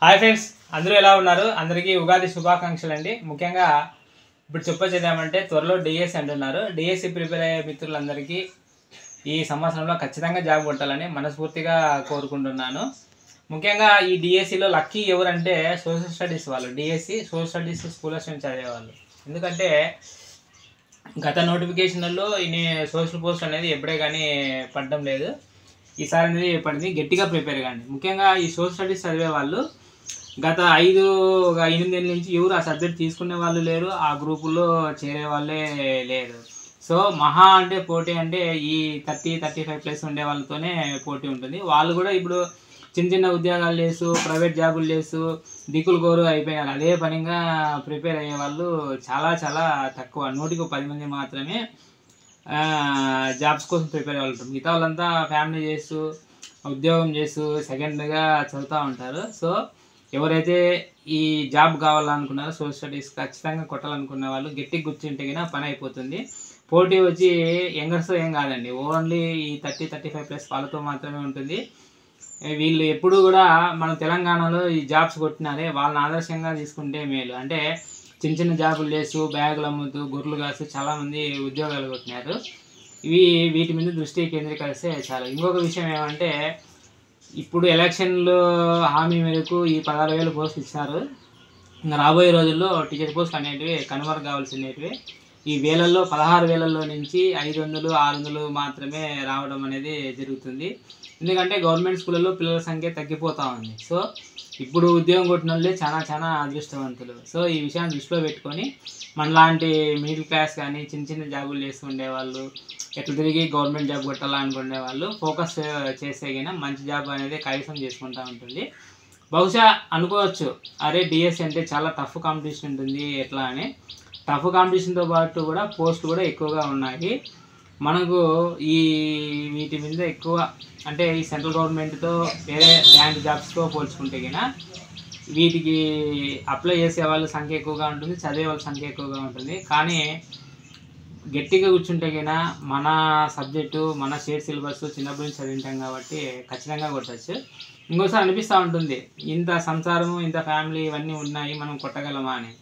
Hi friends, అందరూ ఎలా ఉన్నారు? అందరికీ ఉగాది శుభాకాంక్షలు అండి. ముఖ్యంగా ఇప్పుడు చెప్పొచ్చేదేమంటే త్వరలో డిఎస్సి అంటున్నారు. డిఎస్సి ప్రిపేర్ అయ్యే మిత్రులందరికీ ఈ సంవత్సరంలో ఖచ్చితంగా జాబ్ కొట్టాలని మనస్ఫూర్తిగా కోరుకుంటున్నాను. ముఖ్యంగా ఈ డిఎస్సిలో లక్కీ ఎవరంటే సోషల్ స్టడీస్ వాళ్ళు. డిఎస్సి సోషల్ స్టడీస్ స్కూల్ నుంచి చదివేవాళ్ళు. ఎందుకంటే గత నోటిఫికేషన్లలో ఇన్ని సోషల్ పోస్ట్ అనేది ఎప్పుడే కానీ పడడం లేదు. ఈసారి అనేది పడింది. గట్టిగా ప్రిపేర్ కానీ. ముఖ్యంగా ఈ సోషల్ స్టడీస్ చదివే వాళ్ళు గత 8 ఏళ్ళ నుంచి ఎవరు ఆ సబ్జెక్ట్ తీసుకునే వాళ్ళు లేరు, ఆ గ్రూపుల్లో చేరే వాళ్ళే లేరు. సో మహా అంటే పోటీ అంటే ఈ 30-35+ ఉండే వాళ్ళతోనే పోటీ ఉంటుంది. వాళ్ళు కూడా ఇప్పుడు చిన్న చిన్న ఉద్యోగాలు చేస్తూ ప్రైవేట్ జాబులు చేస్తూ దిక్కులు కోరు అయిపోయారు. అదే పనిగా ప్రిపేర్ అయ్యే వాళ్ళు చాలా చాలా తక్కువ. 100కి 10 మంది మాత్రమే జాబ్స్ కోసం ప్రిపేర్ అయ్యే వాళ్ళు. మిగతా వాళ్ళంతా ఫ్యామిలీ చేస్తూ ఉద్యోగం చేస్తూ సెకండ్గా చదువుతూ ఉంటారు. సో ఎవరైతే ఈ జాబ్ కావాలనుకున్నారో సోషల్ స్టడీస్ ఖచ్చితంగా కొట్టాలనుకునే వాళ్ళు గట్టిగా కూర్చుంటే కన్నా పని అయిపోతుంది. పోటీ వచ్చి యంగర్స్తో ఏం కాదండి, ఓన్లీ ఈ 30-35+ వాళ్ళతో మాత్రమే ఉంటుంది. వీళ్ళు ఎప్పుడు కూడా మన తెలంగాణలో ఈ జాబ్స్ కొట్టినారే వాళ్ళని ఆదర్శంగా తీసుకుంటే మేలు. అంటే చిన్న చిన్న జాబులు చేస్తూ బ్యాగులు అమ్ముతూ గొర్రెలు కాస్తూ చాలామంది ఉద్యోగాలు కొట్టినారు. వీటి మీద దృష్టి కేంద్రీకరిస్తే చాలు. ఇంకొక విషయం ఏమంటే ఇప్పుడు ఎలక్షన్లో హామీ మేరకు ఈ 16,000 పోస్టులు ఇచ్చారు. ఇంకా రాబోయే రోజుల్లో టీచర్ పోస్టులు అనేటివి కన్వర్ట్ కావాల్సినవి. ఈ వేలల్లో 16,000లో నుంచి 500, 600 మాత్రమే రావడం అనేది జరుగుతుంది. ఎందుకంటే గవర్నమెంట్ స్కూళ్ళలో పిల్లల సంఖ్య తగ్గిపోతూ ఉంది. సో ఇప్పుడు ఉద్యోగం కొట్టిన వాళ్ళే చాలా చాలా అదృష్టవంతులు. సో ఈ విషయాన్ని దృష్టిలో పెట్టుకొని మనలాంటి మిడిల్ క్లాస్ కానీ చిన్న చిన్న జాబులు చేస్తూ ఉండేవాళ్ళు, ఎట్లా తిరిగి గవర్నమెంట్ జాబ్ కొట్టాలనుకునే వాళ్ళు ఫోకస్ చేస్తే కన్నా మంచి జాబ్ అనేది కైవసం చేసుకుంటూ ఉంటుంది. బహుశా అనుకోవచ్చు, అరే డిఎస్సి అంటే చాలా టఫ్ కాంపిటీషన్ ఉంటుంది ఎట్లా అని. టఫ్ కాంపిటీషన్తో పాటు కూడా పోస్టులు కూడా ఎక్కువగా ఉన్నాయి. మనకు వీటి మీద ఎక్కువ అంటే ఈ సెంట్రల్ గవర్నమెంట్తో వేరే బ్యాంక్ జాబ్స్తో పోల్చుకుంటే కన్నా వీటికి అప్లై చేసే వాళ్ళ సంఖ్య ఎక్కువగా ఉంటుంది, చదివే వాళ్ళ సంఖ్య ఎక్కువగా ఉంటుంది. కానీ గట్టిగా కూర్చుంటే కన్నా మన సబ్జెక్టు మన స్టేట్ సిలబస్ చిన్నప్పటి నుంచి చదివింటాం కాబట్టి ఖచ్చితంగా కొట్టచ్చు. ఇంకోసారి అనిపిస్తూ ఉంటుంది, ఇంత సంసారము ఇంత ఫ్యామిలీ ఇవన్నీ ఉన్నాయి, మనం కొట్టగలమా అని.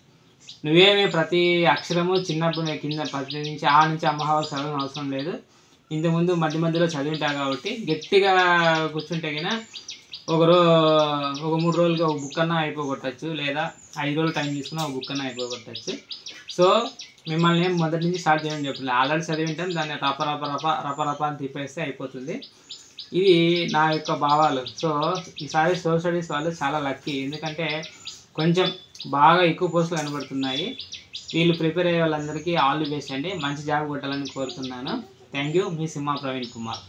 నువ్వేమి ప్రతి అక్షరము చిన్నప్పుడు కింద 10 నుంచి ఆ నుంచి అమ్మహావాలు చదవడం అవసరం లేదు. ఇంతకుముందు మధ్యలో చదివింటావు కాబట్టి గట్టిగా కూర్చుంటే కన్నా ఒక 3 రోజులుగా ఒక బుక్ అన్నా అయిపోగొట్టచ్చు, లేదా 5 రోజులు టైం తీసుకున్నా ఒక బుక్ అన్నా అయిపోగొట్టచ్చు. సో మిమ్మల్ని మొదటి నుంచి స్టార్ట్ చేయమని చెప్పలేదు. ఆల్రెడీ చదివింటాం, దాన్ని రప అని తిప్పేస్తే అయిపోతుంది. ఇది నా యొక్క భావాలు. సో ఈసారి సోషల్ స్టడీస్ వాళ్ళు చాలా లక్కీ. ఎందుకంటే కొంచెం బాగా ఎక్కువ పోస్టులు కనబడుతున్నాయి. వీళ్ళు ప్రిపేర్ అయ్యే వాళ్ళందరికీ ఆల్ ది బెస్ట్ అండి. మంచి జాబ్ కొట్టాలని కోరుతున్నాను. Thank you. Me Simha Praveen Kumar.